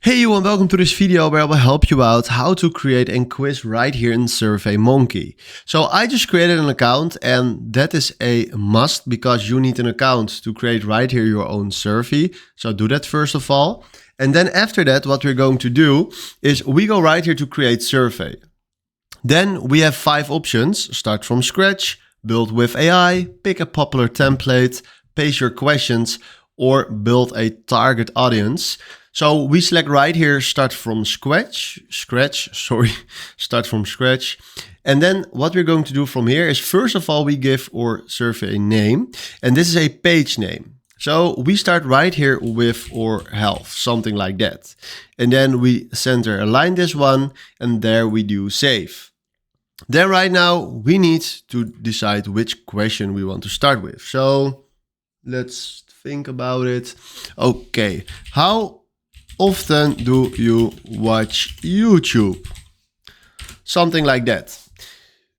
Hey you and welcome to this video where I will help you out how to create a quiz right here in SurveyMonkey. So I just created an account and that is a must because you need an account to create right here your own survey. So do that first of all. And then after that, what we're going to do is we go right here to create survey. Then we have 5 options: start from scratch, build with AI, pick a popular template, paste your questions, or build a target audience. So we select right here, start from scratch. And then what we're going to do from here is first of all, we give our survey a name, and this is a page name. So we start right here with our health, something like that. And then we center align this one, and there we do save. Then right now we need to decide which question we want to start with. So let's think about it. Okay, how often do you watch YouTube? Something like that.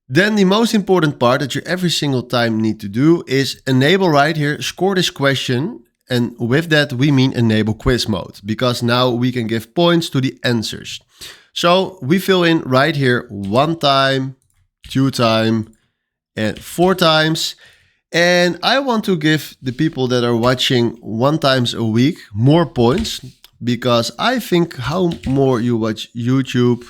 Then the most important part that you every single time need to do is enable right here, score this question. And with that, we mean enable quiz mode, because now we can give points to the answers. So we fill in right here 1 time, 2 times, and 4 times. And I want to give the people that are watching 1 times a week more points, because I think how more you watch YouTube,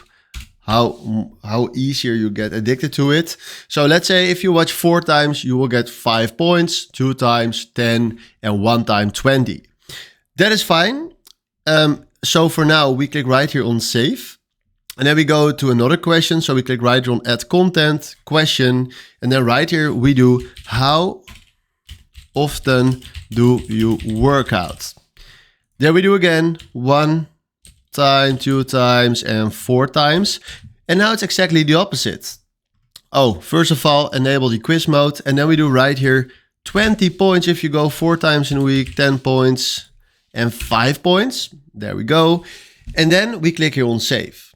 how easier you get addicted to it. So let's say if you watch 4 times, you will get 5 points, 2 times 10, and 1 time 20. That is fine. So for now, we click right here on save. And then we go to another question. So we click right here on add content, question. And then right here we do how often do you work out? There we do again 1 time, 2 times, and 4 times. And now it's exactly the opposite. Oh, first of all, enable the quiz mode. And then we do right here 20 points if you go 4 times in a week, 10 points, and 5 points. There we go. And then we click here on save.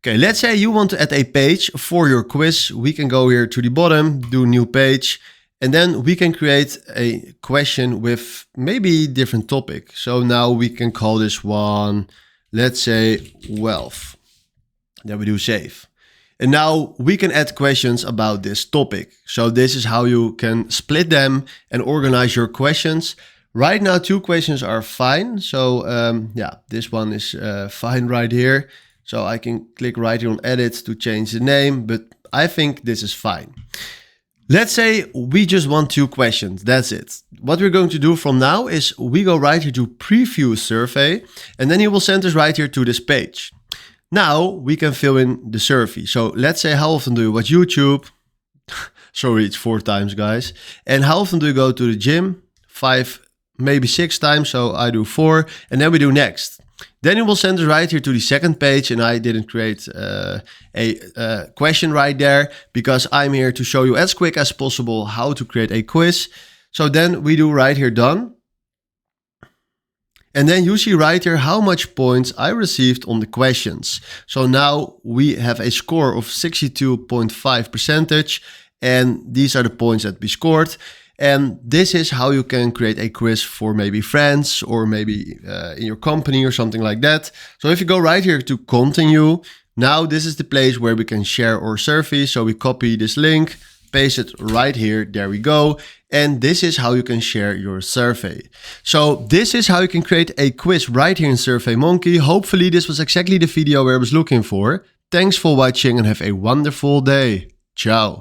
Okay, let's say you want to add a page for your quiz. We can go here to the bottom, do new page. And then we can create a question with maybe different topic. So now we can call this one, let's say wealth. Then we do save. And now we can add questions about this topic. So this is how you can split them and organize your questions. Right now, 2 questions are fine. So yeah, this one is fine right here. So I can click right here on edit to change the name, but I think this is fine. Let's say we just want 2 questions, that's it. What we're going to do from now is we go right here to preview survey, and then he will send us right here to this page. Now we can fill in the survey. So let's say how often do you watch YouTube? Sorry, it's 4 times guys. And how often do you go to the gym? 5, maybe 6 times, so I do 4, and then we do next. Then it will send us right here to the second page, and I didn't create a question right there because I'm here to show you as quick as possible how to create a quiz. So then we do right here done. And then you see right here how much points I received on the questions. So now we have a score of 62.5%, and these are the points that we scored. And this is how you can create a quiz for maybe friends or maybe in your company or something like that. So if you go right here to continue, now this is the place where we can share our survey. So we copy this link, paste it right here. There we go. And this is how you can share your survey. So this is how you can create a quiz right here in SurveyMonkey. Hopefully this was exactly the video where I was looking for. Thanks for watching and have a wonderful day. Ciao.